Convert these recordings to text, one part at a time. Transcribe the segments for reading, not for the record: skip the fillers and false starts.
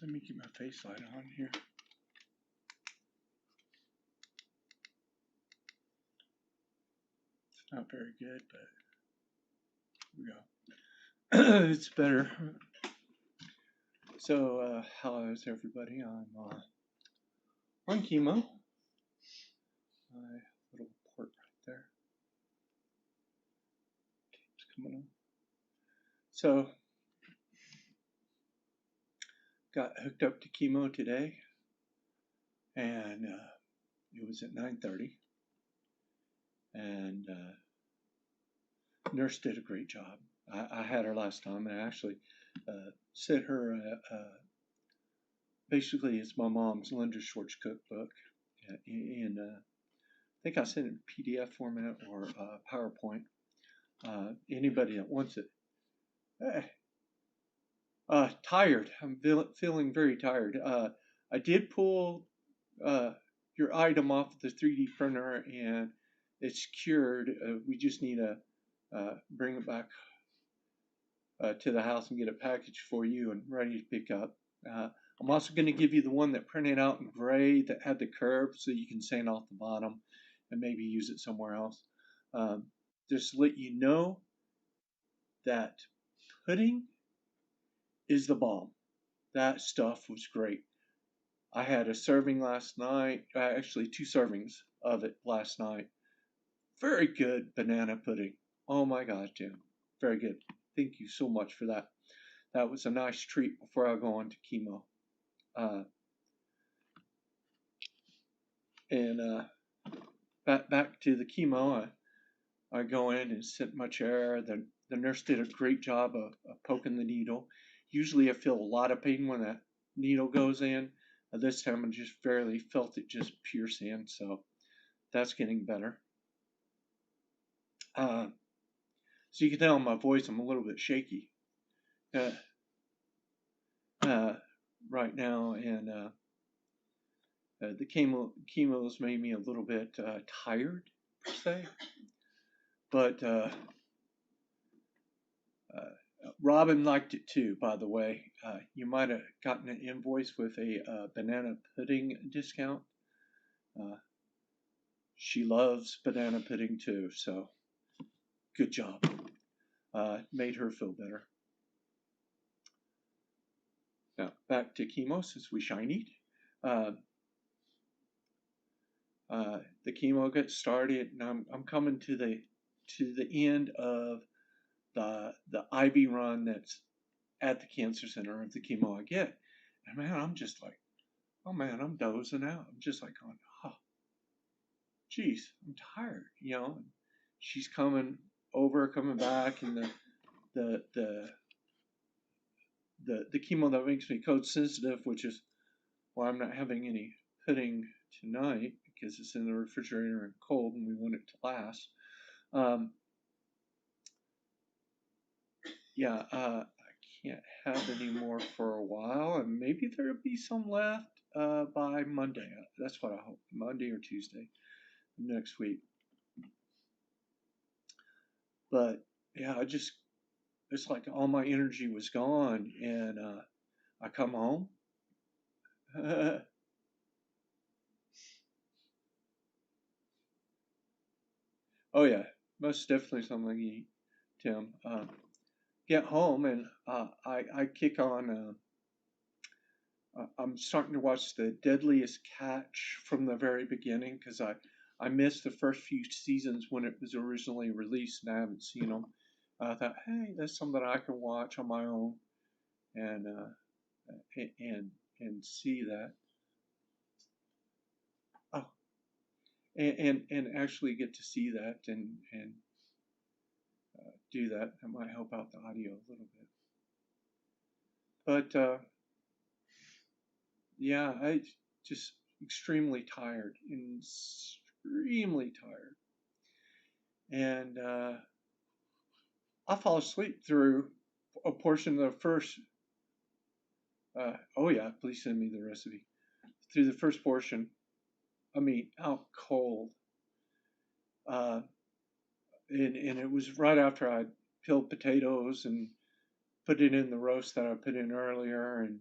Let me get my face light on here. It's not very good, but here we go. It's better. So, how is everybody? I'm on chemo. My little port right there keeps coming on. So, got hooked up to chemo today, and it was at 9:30, and nurse did a great job. I had her last time, and I actually sent her basically it's my mom's Linda Schwartz cookbook, and I think I sent it in PDF format or PowerPoint. Anybody that wants it. Tired. I'm feeling very tired. I did pull your item off the 3D printer, and it's cured. We just need to bring it back to the house and get it packaged for you and ready to pick up. I'm also going to give you the one that printed out in gray that had the curve, so you can sand off the bottom and maybe use it somewhere else. Just to let you know that pudding is the bomb. That stuff was great. I had a serving last night, actually 2 servings of it last night. Very good banana pudding. Oh my God, Jim. Very good. Thank you so much for that. That was a nice treat before I go on to chemo. Back to the chemo, I go in and sit in my chair. The nurse did a great job of poking the needle. Usually I feel a lot of pain when that needle goes in. This time I just barely felt it just pierce in, so that's getting better. So you can tell in my voice I'm a little bit shaky right now, and the chemo's made me a little bit tired, per se. But Robin liked it too, by the way. You might have gotten an invoice with a banana pudding discount. She loves banana pudding too, so good job. Made her feel better. Now back to chemo since we shinied. The chemo gets started, and I'm coming to the end of the IV run that's at the cancer center of the chemo I get. And man, I'm just like, oh man, I'm dozing out. I'm just like going, oh, geez, I'm tired, you know. And she's coming back, and the chemo that makes me code sensitive, which is why I'm not having any pudding tonight because it's in the refrigerator and cold, and we want it to last. I can't have any more for a while, and maybe there'll be some left by Monday. That's what I hope, Monday or Tuesday next week. But yeah, it's like all my energy was gone, and I come home. Oh yeah, most definitely something to eat, Tim. Get home, and I kick on. I'm starting to watch The Deadliest Catch from the very beginning because I missed the first few seasons when it was originally released, and I haven't seen them. I thought, hey, that's something I can watch on my own, and see that. Oh, and actually get to see that and do that. That might help out the audio a little bit. But yeah, I just extremely tired, and I fall asleep through a portion of the first. Oh yeah, please send me the recipe. Through the first portion, I mean out cold. And it was right after I peeled potatoes and put it in the roast that I put in earlier, and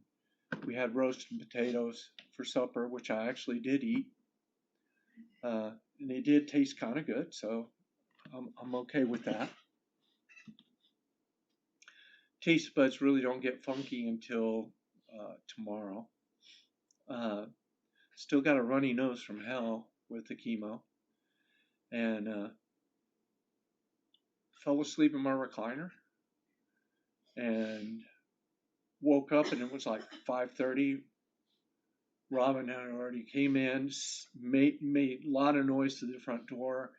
we had roasted potatoes for supper, which I actually did eat, and they did taste kind of good, so I'm okay with that. Taste buds really don't get funky until tomorrow. Uh, Still got a runny nose from hell with the chemo, and fell asleep in my recliner, and woke up, and it was like 5:30. Robin had already came in, made a lot of noise to the front door.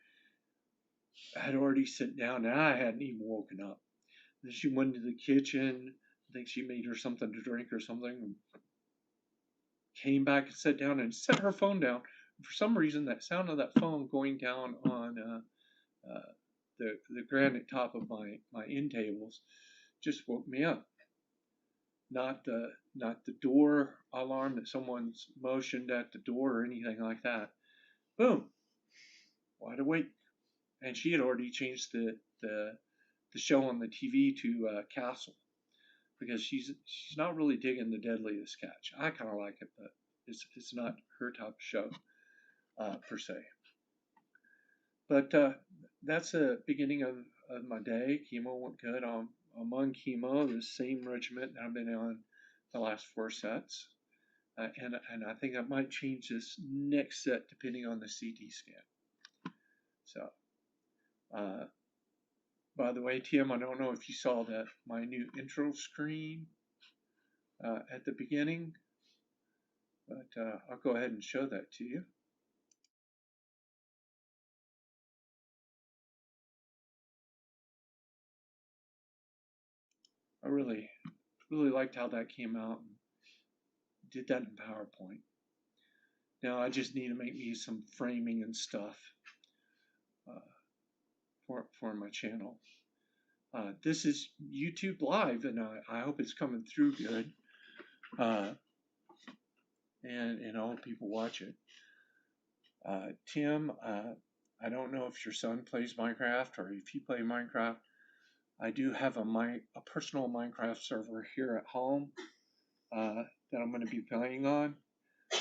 I had already sat down, and I hadn't even woken up. Then she went into the kitchen. I think she made her something to drink or something. And came back and sat down and set her phone down. For some reason, that sound of that phone going down on the granite top of my end tables just woke me up. Not the door alarm that someone's motioned at the door or anything like that. Boom, wide awake. And she had already changed the show on the TV to Castle, because she's not really digging the Deadliest Catch. I kind of like it, but it's not her type of show per se. But that's the beginning of my day. Chemo went good. I'm on chemo, the same regimen that I've been on the last 4 sets. And I think I might change this next set depending on the CT scan. So, by the way, Tim, I don't know if you saw that my new intro screen at the beginning, but I'll go ahead and show that to you. I really liked how that came out, and did that in PowerPoint. Now I just need to make me some framing and stuff for my channel. This is YouTube Live, and I hope it's coming through good, and all people watch it. Tim, I don't know if your son plays Minecraft or if you play Minecraft. I do have a personal Minecraft server here at home that I'm going to be playing on.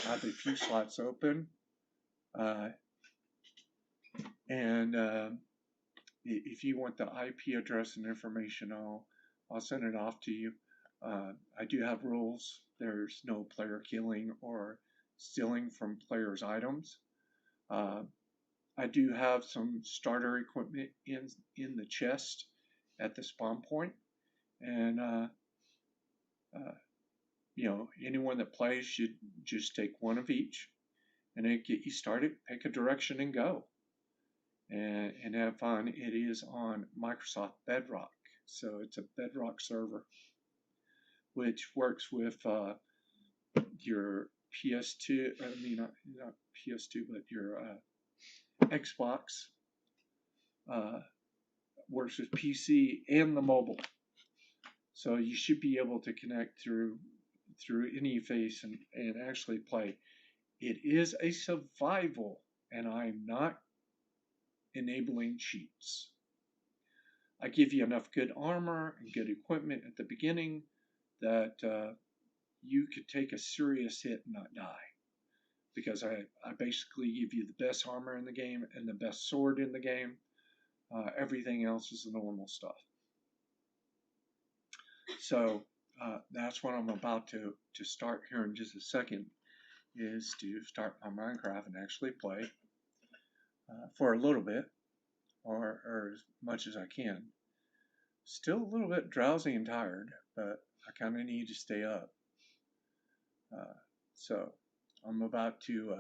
I have a few slots open, and if you want the IP address and information, I'll send it off to you. I do have rules. There's no player killing or stealing from players' items. I do have some starter equipment in the chest at the spawn point, and anyone that plays should just take one of each, and it get you started. Pick a direction and go, and have fun. It is on Microsoft Bedrock, so it's a Bedrock server, which works with your PS2. I mean, not PS2, but your Xbox. Works with PC and the mobile, so you should be able to connect through any face and actually play. It is a survival, and I'm not enabling cheats. I give you enough good armor and good equipment at the beginning that you could take a serious hit and not die, because I basically give you the best armor in the game and the best sword in the game. Everything else is the normal stuff. So that's what I'm about to start here in just a second, is to start my Minecraft and actually play for a little bit, or as much as I can. Still a little bit drowsy and tired, but I kind of need to stay up. So I'm about to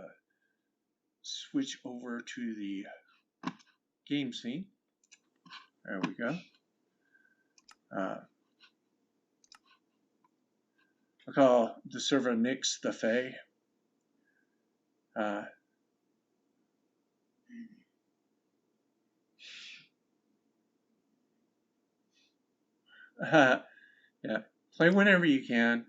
switch over to the game scene. There we go. I call the server Nix the Fae. Yeah, play whenever you can.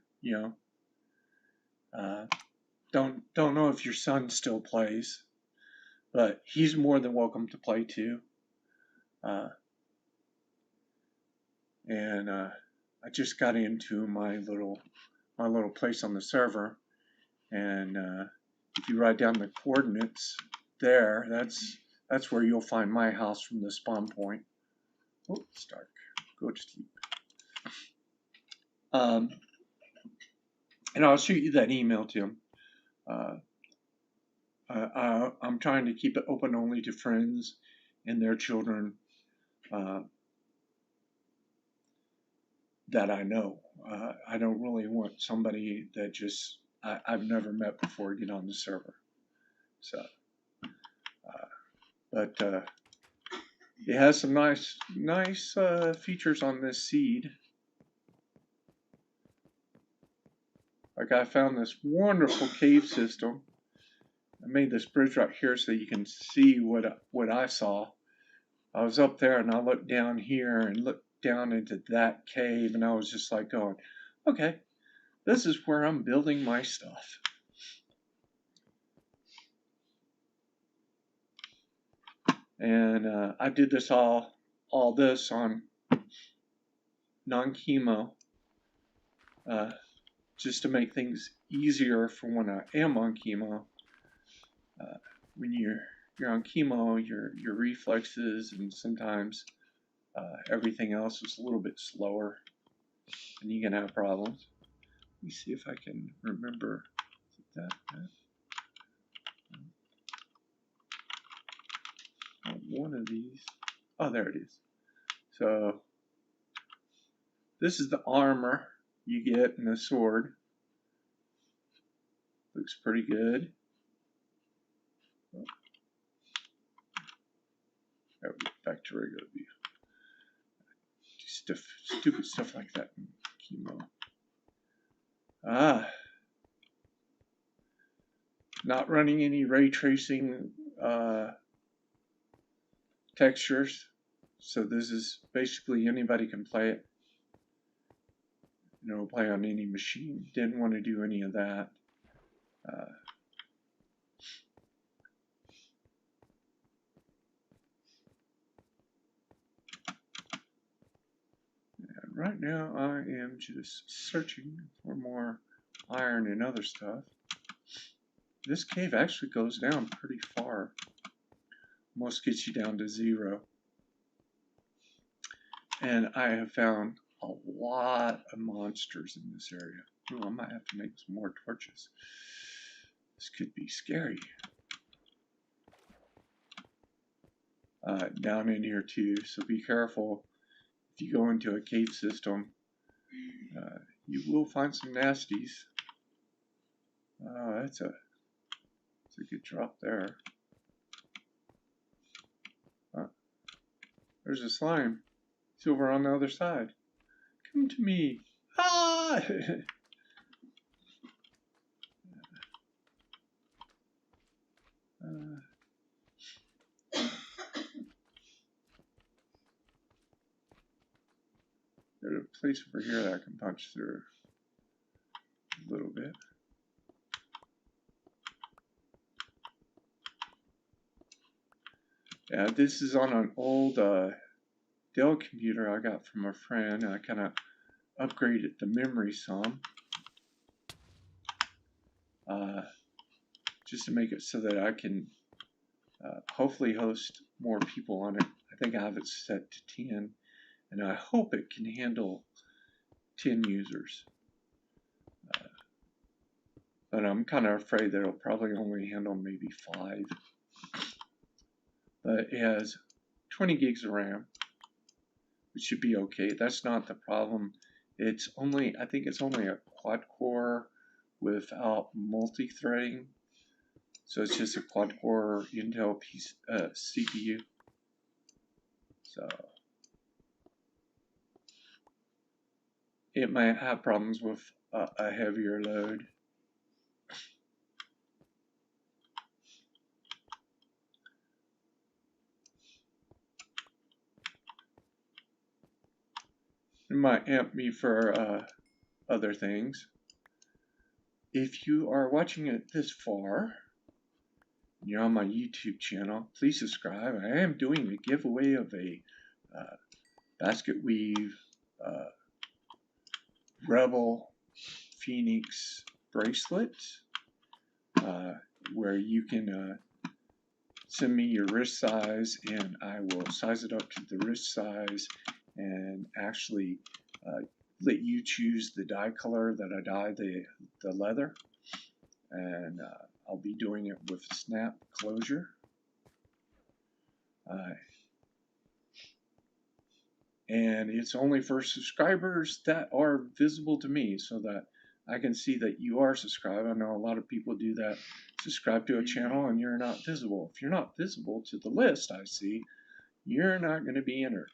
Don't know if your son still plays, but he's more than welcome to play too. And I just got into my my little place on the server, and if you write down the coordinates there, that's where you'll find my house from the spawn point. Oh, it's dark. Go to sleep. And I'll shoot you that email, Tim. I'm trying to keep it open only to friends and their children that I know. I don't really want somebody that just I've never met before get on the server. So, but it has some nice features on this seed. Like I found this wonderful cave system. I made this bridge right here so you can see what I saw. I was up there and I looked down here and looked down into that cave, and I was just like going, okay, this is where I'm building my stuff. And I did this all this on non-chemo, just to make things easier for when I am on chemo. When you're on chemo, your reflexes and sometimes everything else is a little bit slower, and you can have problems. Let me see if I can remember that. One of these. Oh, there it is. So this is the armor you get in the sword. Looks pretty good. Back to regular view. Stupid stuff like that in chemo. Not running any ray tracing textures, so this is basically anybody can play it. Play on any machine. Didn't want to do any of that. And right now I am just searching for more iron and other stuff. This cave actually goes down pretty far. Almost gets you down to 0. And I have found a lot of monsters in this area. Ooh, I might have to make some more torches. This could be scary. Down in here too, so be careful. If you go into a cave system, you will find some nasties. That's a good drop there. There's a slime. It's over on the other side. Come to me. Ah! There's a place over here that I can punch through a little bit. Yeah, this is on an old Dell computer I got from a friend. I kind of upgraded the memory some, just to make it so that I can hopefully host more people on it. I think I have it set to 10, and I hope it can handle 10 users. But I'm kind of afraid that it'll probably only handle maybe 5. But it has 20 gigs of RAM, which should be okay. That's not the problem. It's only, I think it's only a quad core without multi-threading. So it's just a quad core Intel CPU. So it might have problems with a heavier load. It might amp me for other things. If you are watching it this far, and you're on my YouTube channel, please subscribe. I am doing a giveaway of a basket weave Rebel Phoenix bracelet, where you can send me your wrist size and I will size it up to the wrist size and actually let you choose the dye color that I dye the leather. And I'll be doing it with snap closure. And it's only for subscribers that are visible to me so that I can see that you are subscribed. I know a lot of people do that, subscribe to a channel and you're not visible. If you're not visible to the list I see, you're not going to be entered.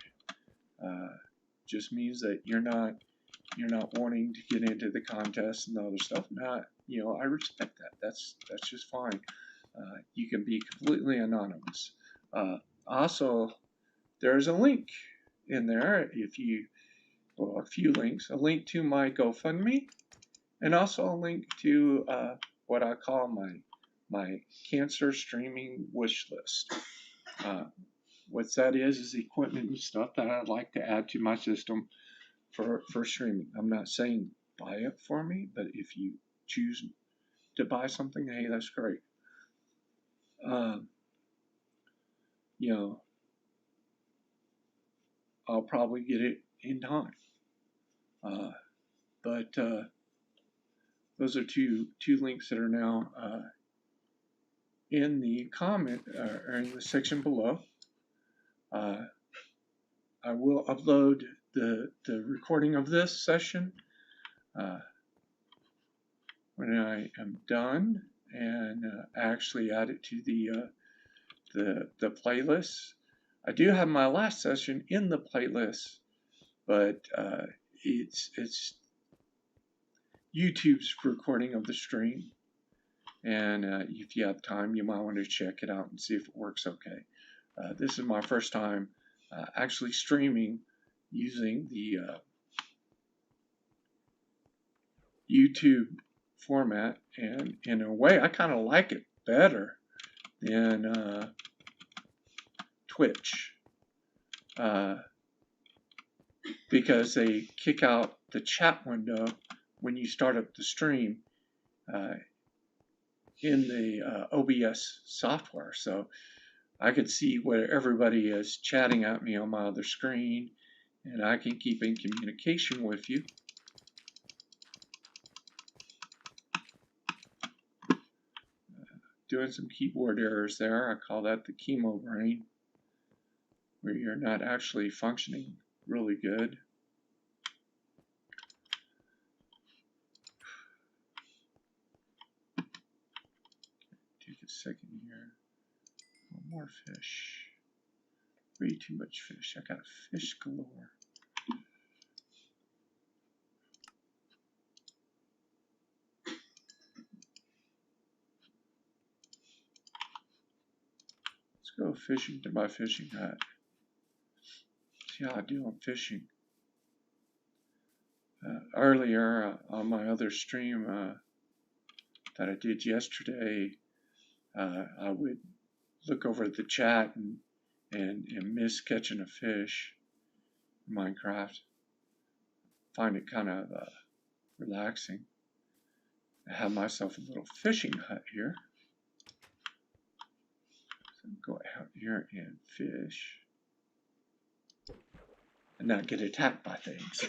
Just means that you're not wanting to get into the contest and the other stuff. I respect that. That's just fine. You can be completely anonymous. Also, there's a link in there a few links. A link to my GoFundMe, and also a link to what I call my cancer streaming wish list. What that is equipment and stuff that I'd like to add to my system for streaming. I'm not saying buy it for me, but if you choose to buy something, hey, that's great. I'll probably get it in time. But those are two links that are now in the comment or in the section below. I will upload the recording of this session when I am done, and actually add it to the playlist. I do have my last session in the playlist, but it's YouTube's recording of the stream, and if you have time, you might want to check it out and see if it works okay. This is my first time actually streaming using the YouTube format, and in a way I kind of like it better than Twitch, because they kick out the chat window when you start up the stream in the OBS software, so I can see where everybody is chatting at me on my other screen, and I can keep in communication with you. Doing some keyboard errors there. I call that the chemo brain, where you're not actually functioning really good. Take a second here. One more fish. Way too much fish. I got fish galore. Let's go fishing to my fishing hut. See how I do on fishing. Earlier on my other stream that I did yesterday, I would look over the chat and miss catching a fish in Minecraft. Find it kind of relaxing. I have myself a little fishing hut here. So go out here and fish and not get attacked by things.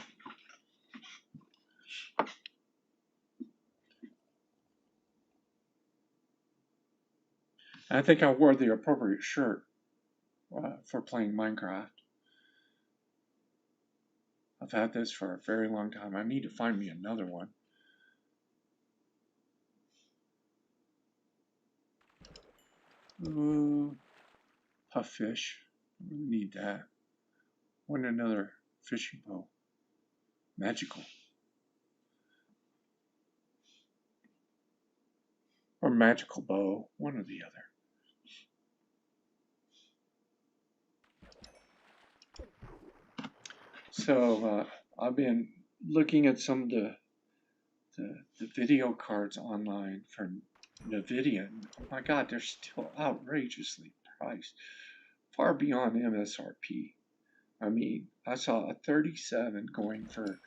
I think I wore the appropriate shirt for playing Minecraft. I've had this for a very long time. I need to find me another one. Ooh, puffish. I really need that. Want another fishing bow. Magical. Or magical bow. One or the other. So I've been looking at some of the video cards online for NVIDIA. Oh my God, they're still outrageously priced, far beyond MSRP. I mean, I saw a 37 going for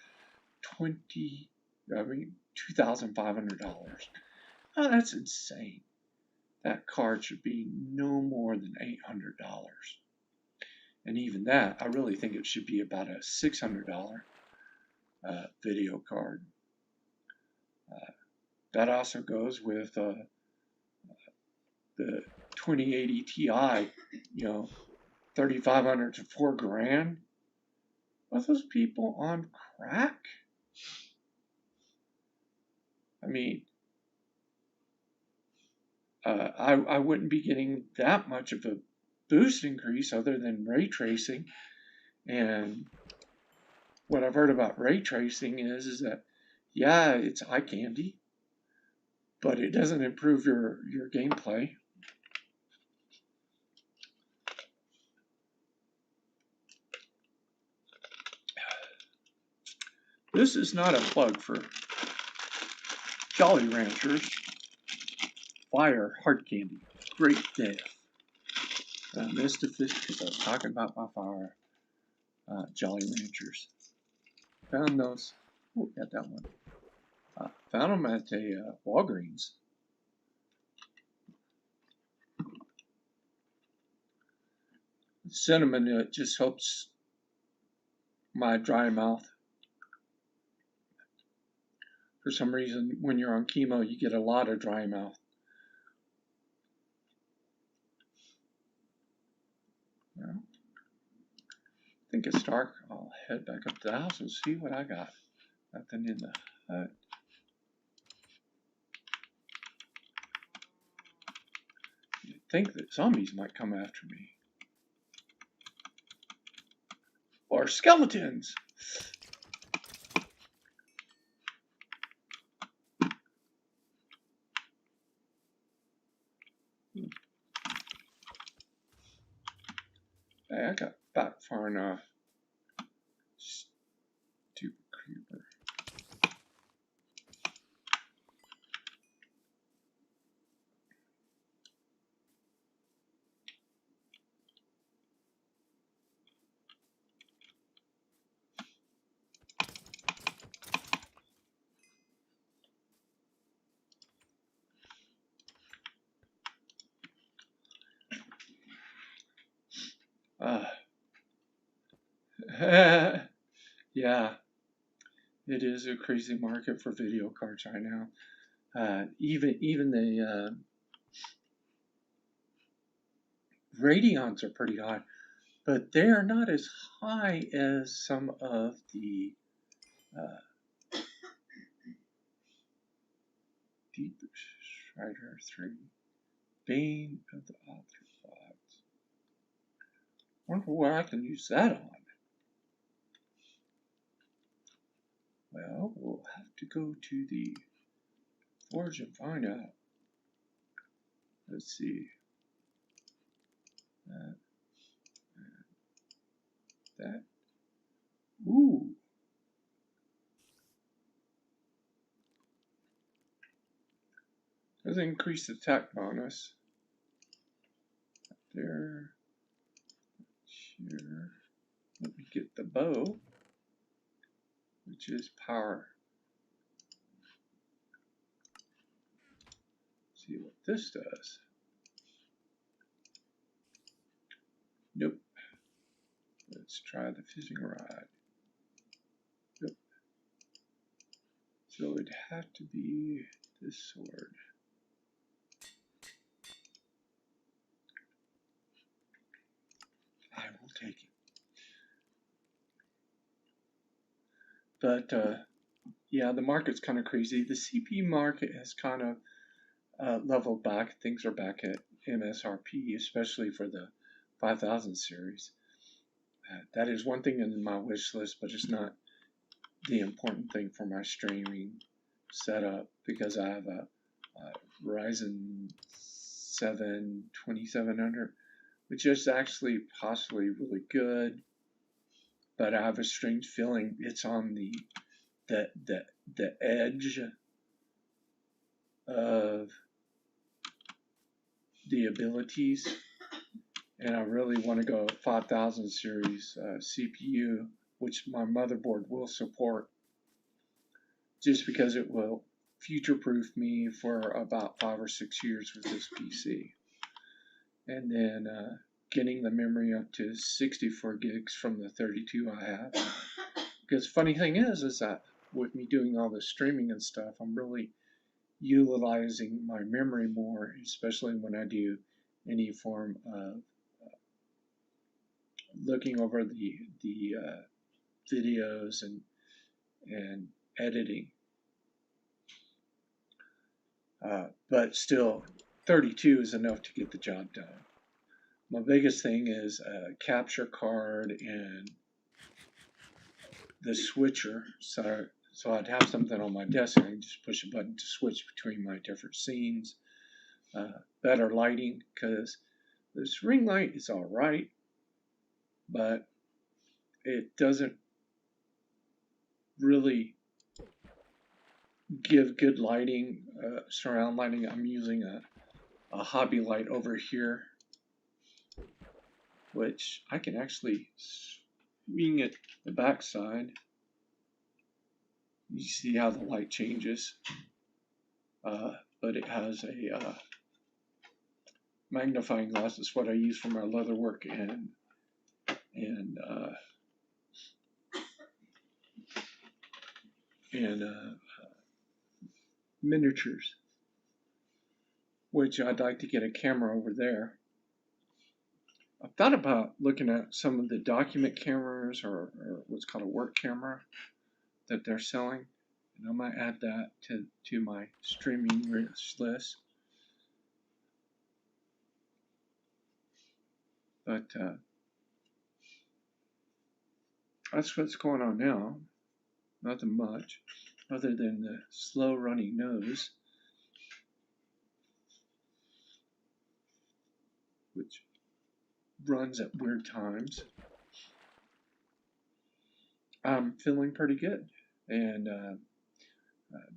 $20,000. I mean, $2,500. Oh, that's insane. That card should be no more than $800. And even that, I really think it should be about a $600 video card. That also goes with the 2080 Ti, 3,500 to $4,000. Are those people on crack? I mean, I wouldn't be getting that much of a boost increase other than ray tracing. And what I've heard about ray tracing is that, yeah, it's eye candy, but it doesn't improve your gameplay. This is not a plug for Jolly Ranchers. Fire hard candy, great death. I missed a fish because I was talking about my fire Jolly Ranchers. Found those. Oh, got that one. Found them at a Walgreens. Cinnamon, it just helps my dry mouth. For some reason, when you're on chemo, you get a lot of dry mouth. Well, I think it's dark. I'll head back up to the house and see what I got. Nothing in the hut. You'd think that zombies might come after me. Or skeletons! Hey, I got back far enough. Stupid creeper. Yeah, it is a crazy market for video cards right now. Even the Radeons are pretty high, but they are not as high as some of the Deep Strider 3 Bane of the Arthropods. Wonder what I can use that on. Well, we'll have to go to the forge and find out. Let's see. That. Ooh. Does increase the attack bonus. There. Here. Let me get the bow, which is power. See what this does. Nope. Let's try the fishing rod. Nope. So it'd have to be this sword. I will take it. But yeah, the market's kind of crazy. The CP market has kind of leveled back. Things are back at MSRP, especially for the 5000 series. That is one thing in my wish list, but it's not the important thing for my streaming setup because I have a Ryzen 7 2700, which is actually possibly really good, but I have a strange feeling it's on the edge of the abilities, and I really want to go 5000 series CPU, which my motherboard will support. just because it will future-proof me for about 5 or 6 years with this PC. And then getting the memory up to 64 gigs from the 32 I have. Because funny thing is that with me doing all this streaming and stuff, I'm really utilizing my memory more, especially when I do any form of looking over the videos and editing. But still, 32 is enough to get the job done. My biggest thing is a capture card and the switcher. So I'd have something on my desk and I can just push a button to switch between my different scenes. Better lighting, because this ring light is all right, but it doesn't really give good lighting, surround lighting. I'm using a hobby light over here, which I can actually swing it the back side. You see how the light changes, but it has a magnifying glass. That's what I use for my leather work and miniatures, which I'd like to get a camera over there. I've thought about looking at some of the document cameras or what's called a work camera that they're selling, and I might add that to my streaming list. But that's what's going on now. Nothing much other than the slow running nose, which runs at weird times. I'm feeling pretty good, and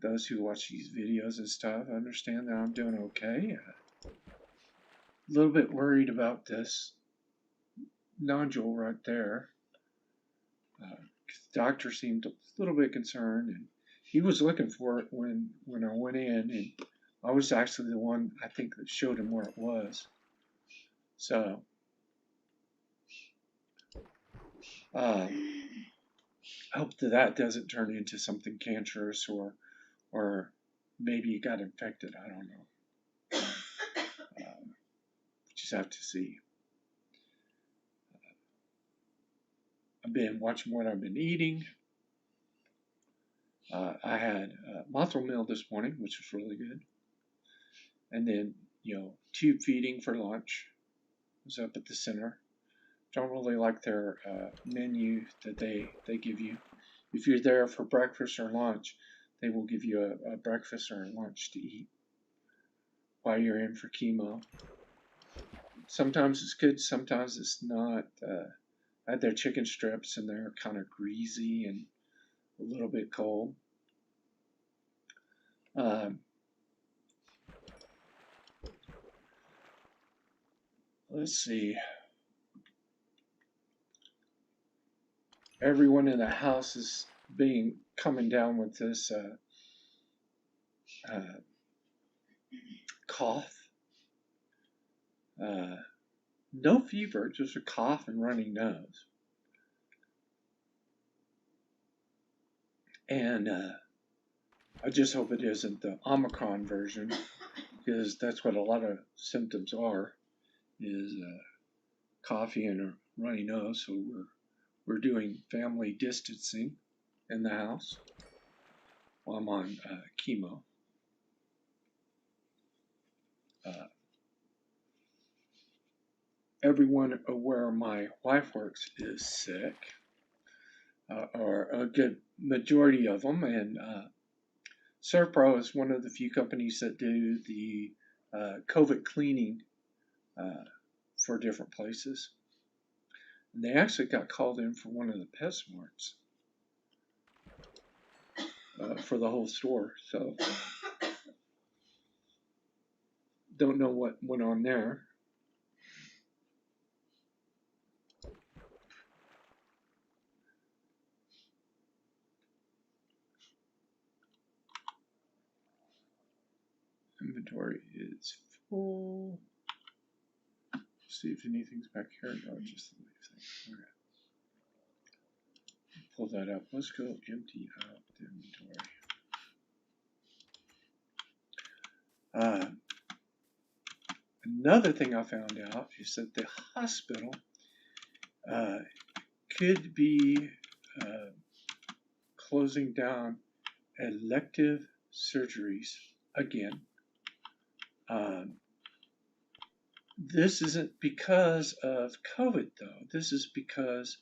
those who watch these videos and stuff understand that I'm doing okay. A little bit worried about this nodule right there. The doctor seemed a little bit concerned, and he was looking for it when I went in, and I was actually the one, I think, that showed him where it was. So I hope that doesn't turn into something cancerous, or maybe he got infected. I don't know. Just have to see. I've been watching what I've been eating. I had mothra meal this morning, which was really good. And then, tube feeding for lunch was up at the center. Don't really like their menu that they give you. If you're there for breakfast or lunch, they will give you a breakfast or a lunch to eat while you're in for chemo. Sometimes it's good, sometimes it's not. I had their chicken strips, and they're kind of greasy and a little bit cold. Let's see. Everyone in the house is coming down with this cough. No fever, just a cough and runny nose. And I just hope it isn't the Omicron version, because that's what a lot of symptoms are, is coffee and a runny nose. So we're doing family distancing in the house while I'm on chemo. Everyone where my wife works is sick, or a good majority of them, and Serpro is one of the few companies that do the COVID cleaning for different places. And they actually got called in for one of the pest marts for the whole store. So don't know what went on there. Inventory is full. See if anything's back here. No, just the leaf thing. Okay. Pull that up. Let's go empty out the inventory. Another thing I found out is that the hospital could be closing down elective surgeries again. This isn't because of COVID, though. This is because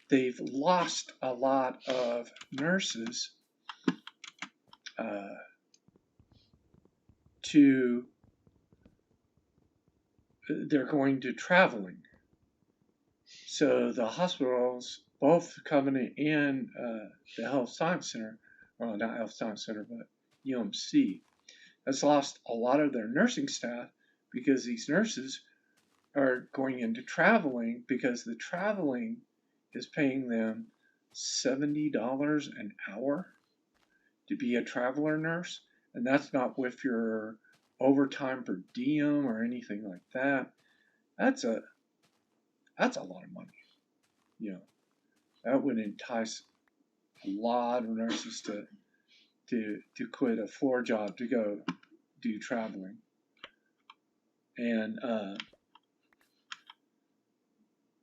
they've lost a lot of nurses they're going to traveling. So the hospitals, both Covenant and the Health Science Center, well, not Health Science Center, but UMC, has lost a lot of their nursing staff because these nurses are going into traveling because the traveling is paying them $70 an hour to be a traveler nurse, and that's not with your overtime per diem or anything like that. That's a lot of money. That would entice a lot of nurses to quit a floor job to go do traveling. And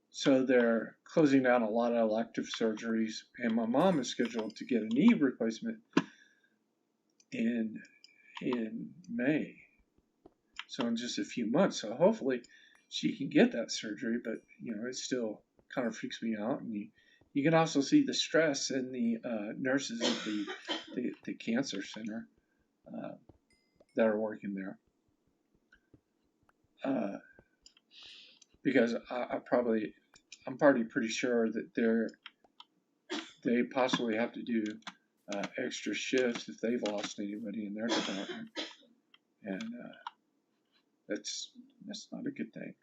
so they're closing down a lot of elective surgeries. And my mom is scheduled to get a knee replacement in May. So in just a few months. So hopefully she can get that surgery, but it still kind of freaks me out. And you can also see the stress in the nurses at the cancer center that are working there. Because I'm pretty sure that they possibly have to do extra shifts if they've lost anybody in their department, and that's not a good thing.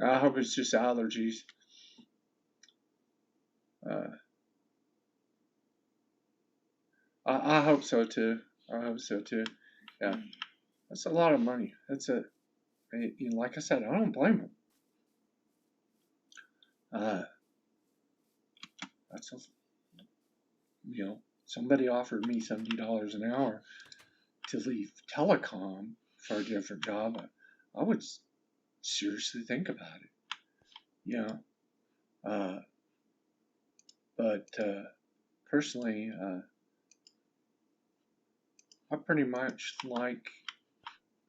I hope it's just allergies. I hope so too. Yeah, that's a lot of money. Like I said, I don't blame them. Somebody offered me $70 an hour to leave telecom for a different job. I would seriously think about it. But personally, I pretty much like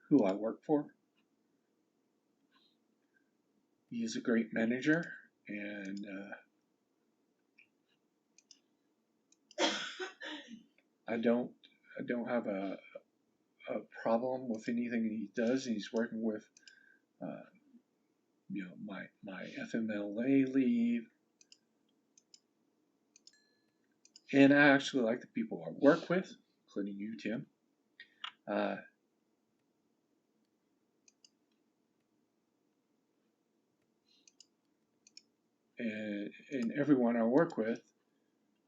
who I work for. He's a great manager, and I don't have a problem with anything he does. He's working with my FMLA leave, and I actually like the people I work with, including you, Tim. And everyone I work with,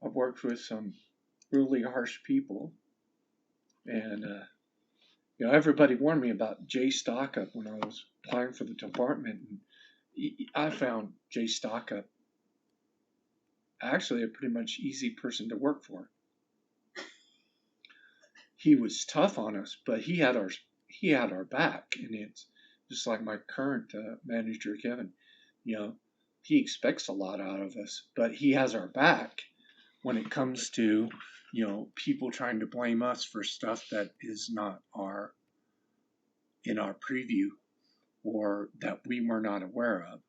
I've worked with some really harsh people, and everybody warned me about Jay Stockup when I was applying for the department. And I found Jay Stockup actually a pretty much easy person to work for. He was tough on us, but he had our back, and it's just like my current manager, Kevin. He expects a lot out of us, but he has our back when it comes to people trying to blame us for stuff that is not in our preview or that we were not aware of.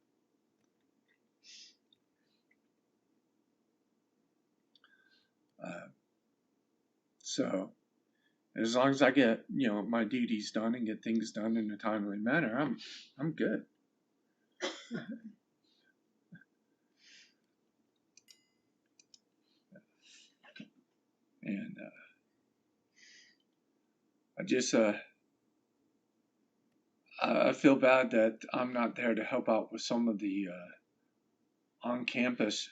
So as long as I get my duties done and get things done in a timely manner, I'm good. And I feel bad that I'm not there to help out with some of the on-campus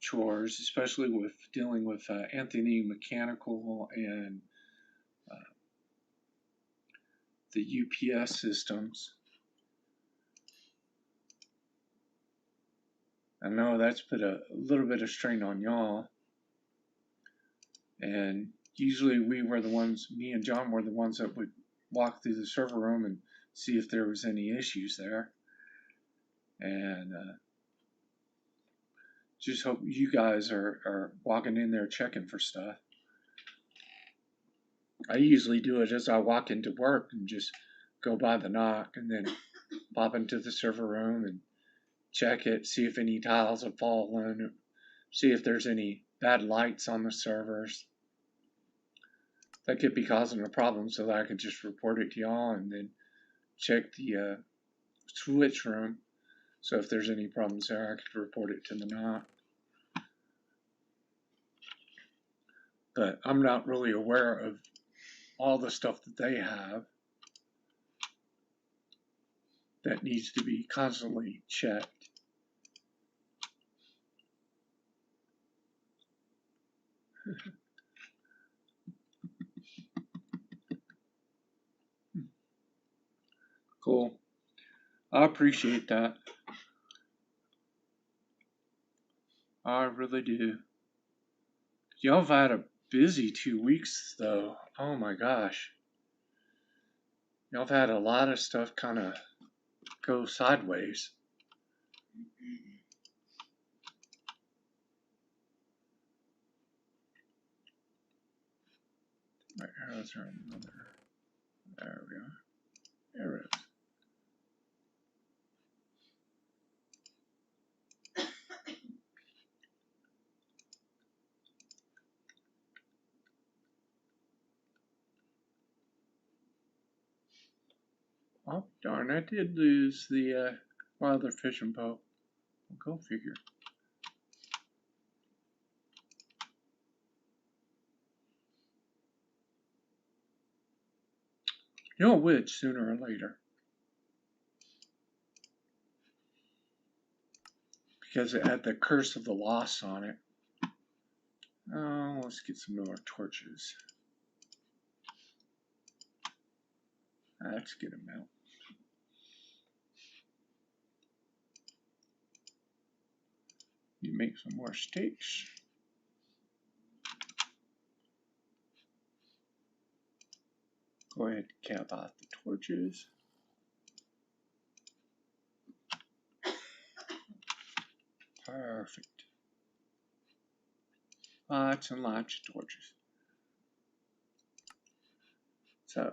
chores, especially with dealing with Anthony Mechanical and the UPS systems. I know that's put a little bit of strain on y'all. And usually me and John were the ones that would walk through the server room and see if there was any issues there. And just hope you guys are walking in there checking for stuff. I usually do it as I walk into work and just go by the knock and then pop into the server room and check it, see if any tiles have fallen, see if there's any bad lights on the servers that could be causing a problem, so that I can just report it to y'all and then check the switch room. So if there's any problems there, I could report it to the NOC. But I'm not really aware of all the stuff that they have that needs to be constantly checked. Cool. I appreciate that. I really do. Y'all have had a busy 2 weeks, though. Oh my gosh. Y'all have had a lot of stuff kind of go sideways. My arrows are another. There we go. Arrows. Oh, darn, I did lose the wilder fishing boat. Go figure. You'll would sooner or later. Because it had the curse of the loss on it. Oh, let's get some more torches. Let's get them out. You make some more stakes. Go ahead and cap out the torches. Perfect. Lots and lots of torches. So,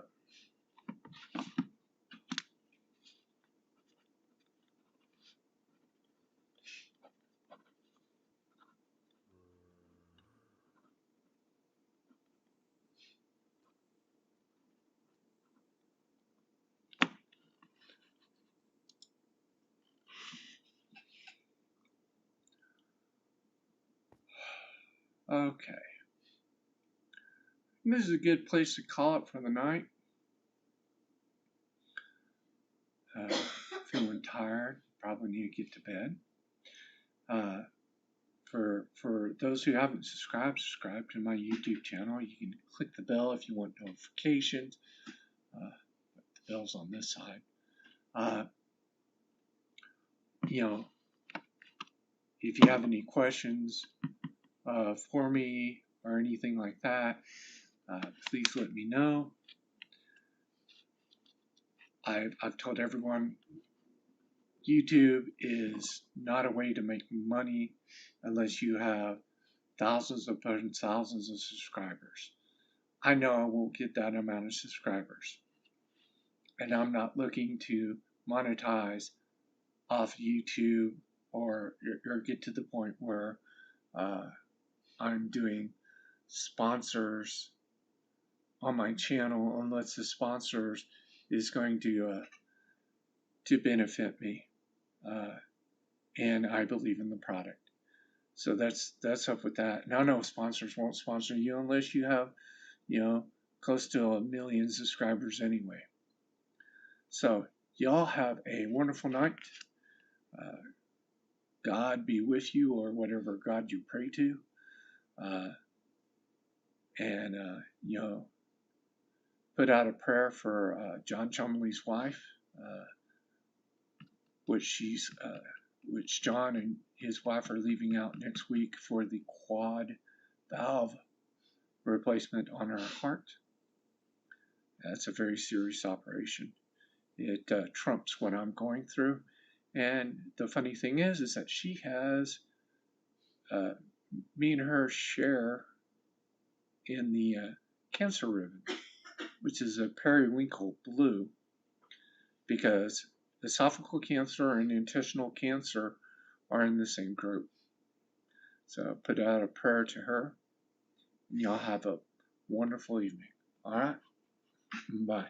okay. This is a good place to call it for the night. Feeling tired, probably need to get to bed. For those who haven't subscribed, subscribe to my YouTube channel. You can click the bell if you want notifications. The bell's on this side. You know, if you have any questions for me or anything like that, please let me know. I've told everyone YouTube is not a way to make money unless you have thousands upon thousands of subscribers. I know I won't get that amount of subscribers, and I'm not looking to monetize off YouTube or get to the point where I'm doing sponsors on my channel unless the sponsors is going to benefit me, and I believe in the product. So that's up with that. Now, no sponsors won't sponsor you unless you have, close to 1 million subscribers anyway. So y'all have a wonderful night. God be with you, or whatever God you pray to. Uh, and, put out a prayer for John Chumley's wife, uh, which John and his wife are leaving out next week for the quad valve replacement on her heart. That's a very serious operation. It trumps what I'm going through. And the funny thing is that she has me and her share in the cancer ribbon, which is a periwinkle blue, because esophageal cancer and intestinal cancer are in the same group. So put out a prayer to her, and y'all have a wonderful evening. All right? Bye.